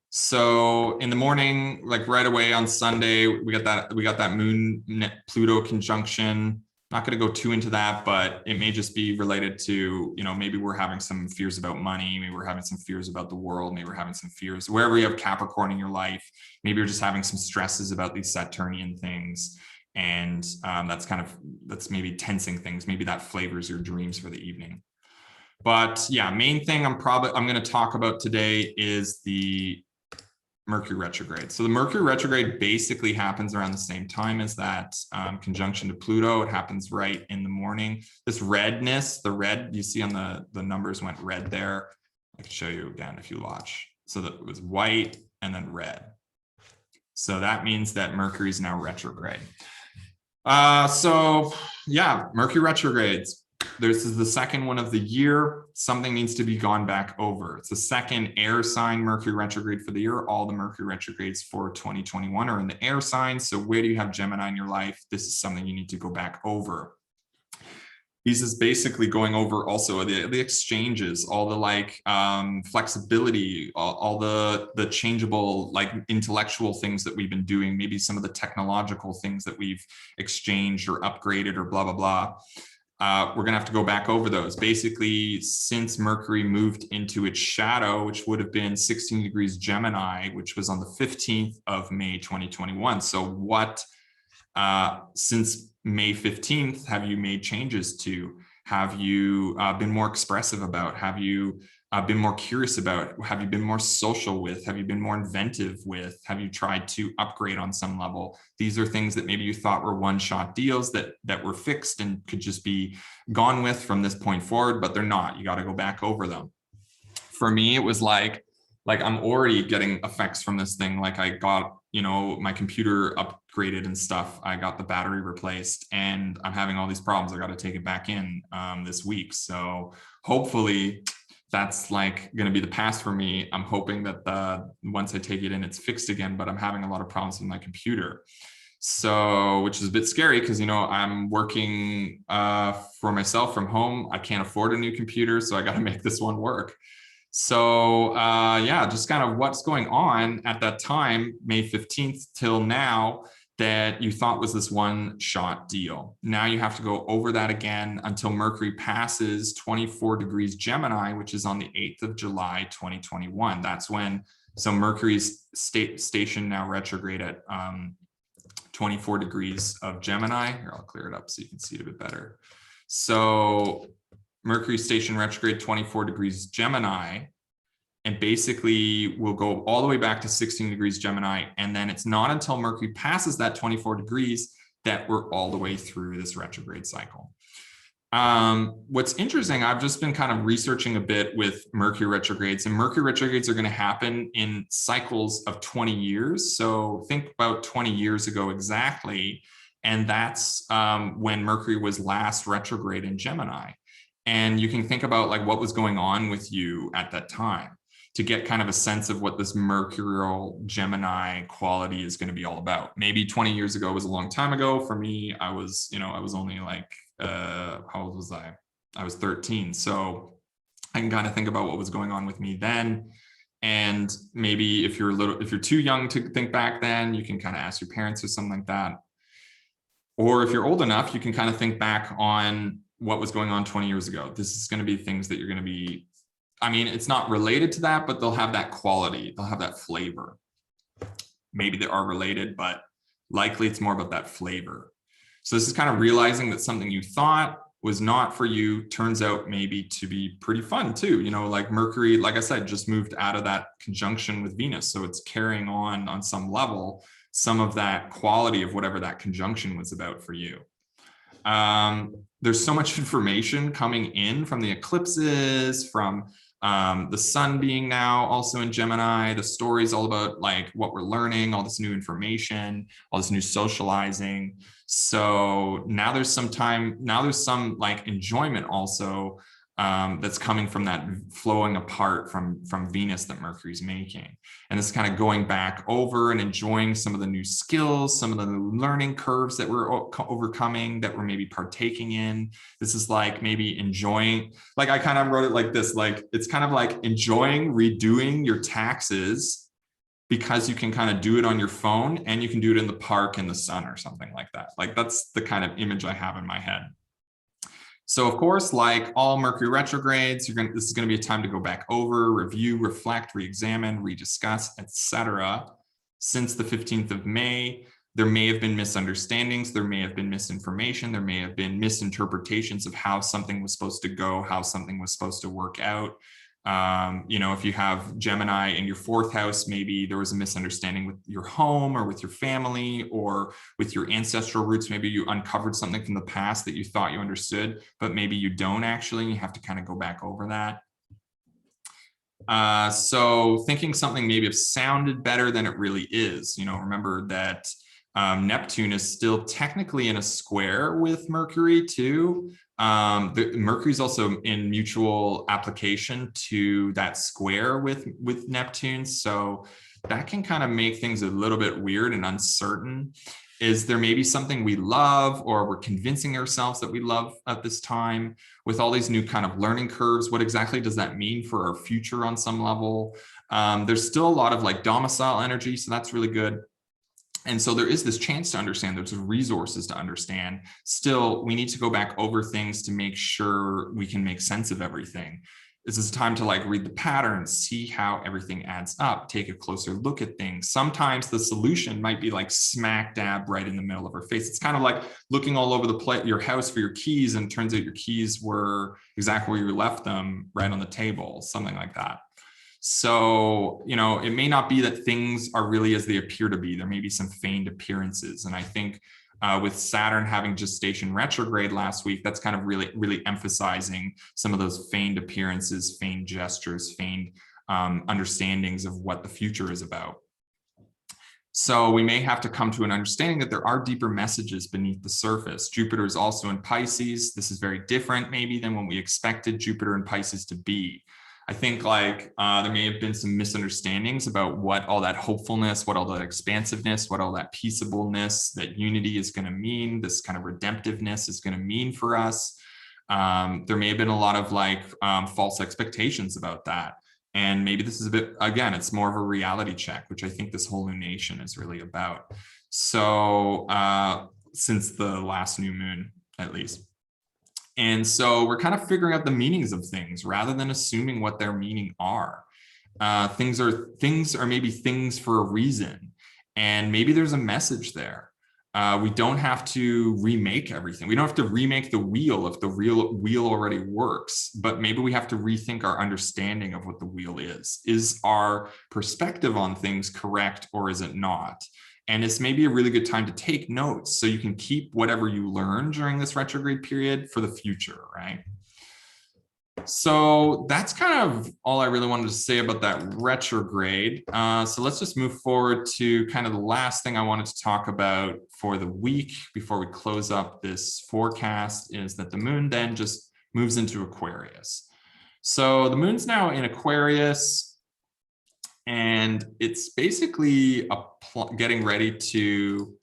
So in the morning, like right away on Sunday, we got that moon Pluto conjunction. Not going to go too into that, but it may just be related to, maybe we're having some fears about money. Maybe we're having some fears about the world. Maybe we're having some fears wherever you have Capricorn in your life. Maybe you're just having some stresses about these Saturnian things. And that's maybe tensing things. Maybe that flavors your dreams for the evening. But yeah, main thing I'm going to talk about today is the Mercury retrograde. So the Mercury retrograde basically happens around the same time as that conjunction to Pluto. It happens right in the morning. This redness, the red you see on the numbers went red there. I can show you again if you watch. So that it was white and then red. So that means that Mercury is now retrograde. So yeah, Mercury retrogrades. This is the second one of the year. Something needs to be gone back over. It's the second air sign Mercury retrograde for the year. All the Mercury retrogrades for 2021 are in the air sign. So where do you have Gemini in your life? This is something you need to go back over. This is basically going over also the exchanges, all the like flexibility, all the changeable like intellectual things that we've been doing, maybe some of the technological things that we've exchanged or upgraded or blah, blah, blah. We're going to have to go back over those. Basically, since Mercury moved into its shadow, which would have been 16 degrees Gemini, which was on the 15th of May, 2021. So what, since May 15th, have you made changes to? Have you been more expressive about? Have you been more curious about? Have you been more social with? Have you been more inventive with? Have you tried to upgrade on some level? These are things that maybe you thought were one-shot deals that were fixed and could just be gone with from this point forward, but they're not. You got to go back over them. For me, it was like I'm already getting effects from this thing. Like I got, my computer upgraded and stuff. I got the battery replaced and I'm having all these problems. I got to take it back in this week. So hopefully that's like going to be the past for me. I'm hoping that once I take it in, it's fixed again, but I'm having a lot of problems with my computer. So, which is a bit scary because, I'm working for myself from home. I can't afford a new computer, so I got to make this one work. So yeah, just kind of what's going on at that time, May 15th till now, that you thought was this one-shot deal. Now you have to go over that again until Mercury passes 24 degrees Gemini, which is on the 8th of July, 2021. That's when, so Mercury's station now retrograde at 24 degrees of Gemini. Here, I'll clear it up so you can see it a bit better. So Mercury station retrograde 24 degrees Gemini, and basically we'll go all the way back to 16 degrees Gemini. And then it's not until Mercury passes that 24 degrees that we're all the way through this retrograde cycle. What's interesting, I've just been kind of researching a bit with Mercury retrogrades, and Mercury retrogrades are going to happen in cycles of 20 years. So think about 20 years ago exactly. And that's when Mercury was last retrograde in Gemini. And you can think about like what was going on with you at that time to get kind of a sense of what this Mercurial Gemini quality is going to be all about. Maybe 20 years ago was a long time ago. For me, I was only like, how old was I? I was 13. So I can kind of think about what was going on with me then. And maybe if you're too young to think back then, you can kind of ask your parents or something like that. Or if you're old enough, you can kind of think back on what was going on 20 years ago. This is going to be things that you're going to be, I mean, it's not related to that, but they'll have that quality. They'll have that flavor. Maybe they are related, but likely it's more about that flavor. So this is kind of realizing that something you thought was not for you turns out maybe to be pretty fun too. You know, like Mercury, like I said, just moved out of that conjunction with Venus. So it's carrying on some level, some of that quality of whatever that conjunction was about for you. There's so much information coming in from the eclipses, from the sun being now also in Gemini, the stories all about like what we're learning, all this new information, all this new socializing. So now there's some time, now there's some like enjoyment also that's coming from that flowing apart from Venus that Mercury's making. And this is kind of going back over and enjoying some of the new skills, some of the new learning curves that we're overcoming, that we're maybe partaking in. This is like maybe enjoying, like I kind of wrote it like this, like it's kind of like enjoying redoing your taxes because you can kind of do it on your phone and you can do it in the park in the sun or something like that. Like that's the kind of image I have in my head. So of course, like all Mercury retrogrades, this is going to be a time to go back over, review, reflect, re-examine, rediscuss, etc. Since the 15th of May, there may have been misunderstandings, there may have been misinformation, there may have been misinterpretations of how something was supposed to go, how something was supposed to work out. You know, if you have Gemini in your 4th house, maybe there was a misunderstanding with your home or with your family or with your ancestral roots. Maybe you uncovered something from the past that you thought you understood, but maybe you don't actually. You have to kind of go back over that. So thinking something maybe have sounded better than it really is. You know, remember that Neptune is still technically in a square with Mercury too. Mercury's also in mutual application to that square with Neptune. So that can kind of make things a little bit weird and uncertain. Is there maybe something we love or we're convincing ourselves that we love at this time with all these new kind of learning curves? What exactly does that mean for our future on some level? There's still a lot of like domicile energy, so that's really good. And so there is this chance to understand, there's resources to understand. Still, we need to go back over things to make sure we can make sense of everything. This is a time to like read the patterns, see how everything adds up, take a closer look at things. Sometimes the solution might be like smack dab right in the middle of our face. It's kind of like looking all over your house for your keys, and it turns out your keys were exactly where you left them, right on the table, something like that. So, you know, it may not be that things are really as they appear to be. There may be some feigned appearances. And I think with Saturn having gestation retrograde last week, that's kind of really emphasizing some of those feigned appearances, feigned gestures, feigned understandings of what the future is about. So we may have to come to an understanding that there are deeper messages beneath the surface. Jupiter is also in Pisces. This is very different maybe than what we expected Jupiter in Pisces to be. I think like there may have been some misunderstandings about what all that hopefulness, what all that expansiveness, what all that peaceableness, that unity is going to mean, this kind of redemptiveness is going to mean for us. There may have been a lot of like false expectations about that. And maybe this is a bit, again, it's more of a reality check, which I think this whole lunation is really about. So since the last new moon, at least. And so we're kind of figuring out the meanings of things rather than assuming what their meaning are. Things are maybe things for a reason, and maybe there's a message there. We don't have to remake everything. We don't have to remake the wheel if the wheel already works, but maybe we have to rethink our understanding of what the wheel is. Is our perspective on things correct or is it not? And it's maybe a really good time to take notes so you can keep whatever you learn during this retrograde period for the future, right? So that's kind of all I really wanted to say about that retrograde. So let's just move forward to kind of the last thing I wanted to talk about for the week before we close up this forecast is that the moon then just moves into Aquarius. So the moon's now in Aquarius, and it's basically getting ready to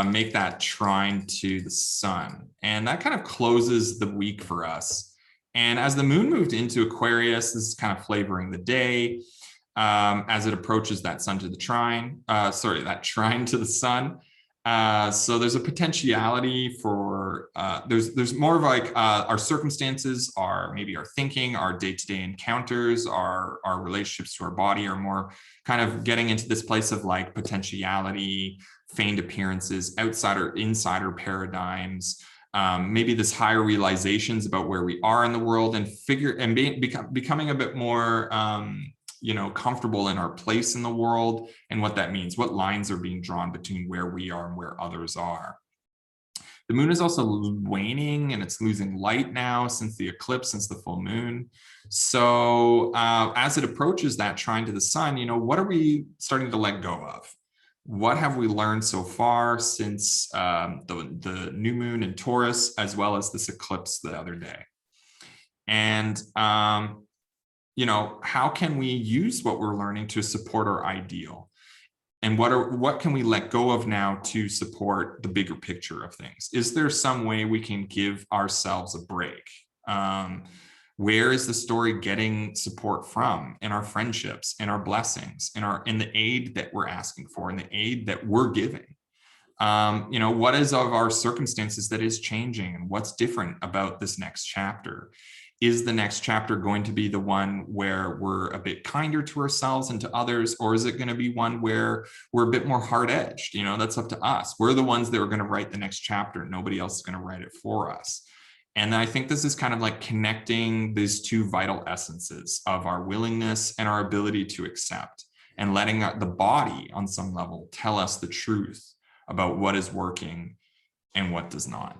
make that trine to the sun. And that kind of closes the week for us. And as the moon moved into Aquarius, this is kind of flavoring the day as it approaches that sun to the trine, that trine to the sun. So there's a potentiality for, there's more of like our circumstances, maybe our thinking, our day-to-day encounters, our relationships to our body are more kind of getting into this place of like potentiality, feigned appearances, outsider, insider paradigms, maybe this higher realizations about where we are in the world and becoming a bit more, comfortable in our place in the world and what that means, what lines are being drawn between where we are and where others are. The moon is also waning and it's losing light now since the eclipse, since the full moon. So as it approaches that trine to the sun, what are we starting to let go of? What have we learned so far since the new moon in Taurus, as well as this eclipse the other day? And, how can we use what we're learning to support our ideal? And what can we let go of now to support the bigger picture of things? Is there some way we can give ourselves a break? Where is the story getting support from in our friendships, in our blessings, in the aid that we're asking for, in the aid that we're giving? What is of our circumstances that is changing and what's different about this next chapter? Is the next chapter going to be the one where we're a bit kinder to ourselves and to others, or is it going to be one where we're a bit more hard-edged? That's up to us. We're the ones that are going to write the next chapter. Nobody else is going to write it for us. And I think this is kind of like connecting these two vital essences of our willingness and our ability to accept, and letting the body on some level tell us the truth about what is working and what does not.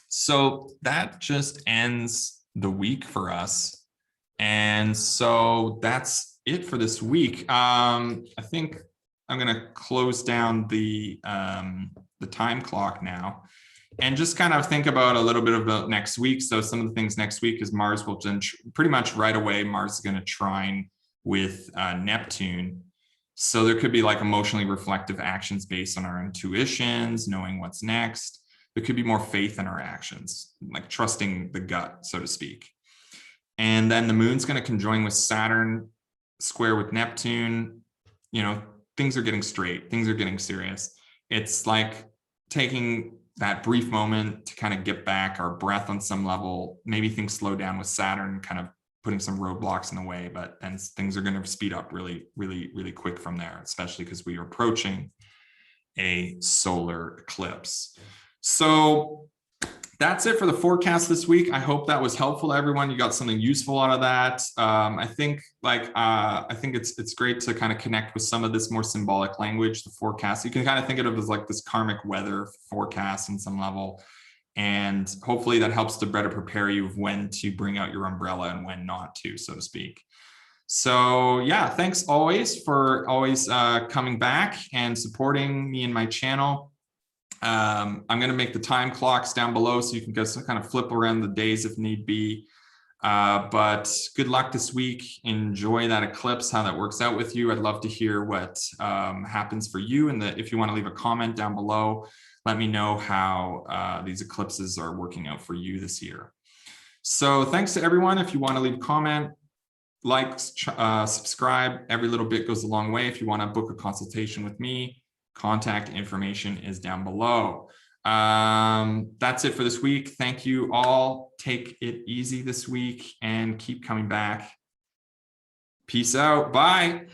So that just ends the week for us. And so that's it for this week. I think I'm going to close down the time clock now and just kind of think about a little bit about next week. So some of the things next week is Mars will pretty much right away, Mars is going to trine with Neptune. So there could be like emotionally reflective actions based on our intuitions, knowing what's next. There could be more faith in our actions, like trusting the gut, so to speak. And then the moon's going to conjoin with Saturn, square with Neptune. Things are getting straight. Things are getting serious. It's like taking that brief moment to kind of get back our breath on some level. Maybe things slow down with Saturn, kind of putting some roadblocks in the way, but then things are going to speed up really, really, really quick from there, especially because we are approaching a solar eclipse. So that's it for the forecast this week. I hope that was helpful to everyone. You got something useful out of that. I think it's great to kind of connect with some of this more symbolic language, the forecast. You can kind of think of it as like this karmic weather forecast on some level. And hopefully that helps to better prepare you of when to bring out your umbrella and when not to, so to speak. So yeah, thanks always for coming back and supporting me and my channel. I'm going to make the time clocks down below so you can just kind of flip around the days if need be. But good luck this week. Enjoy that eclipse, how that works out with you. I'd love to hear what happens for you. And if you want to leave a comment down below, let me know how these eclipses are working out for you this year. So thanks to everyone. If you want to leave a comment, like, subscribe, every little bit goes a long way. If you want to book a consultation with me, contact information is down below. That's it for this week. Thank you all. Take it easy this week and keep coming back. Peace out. Bye.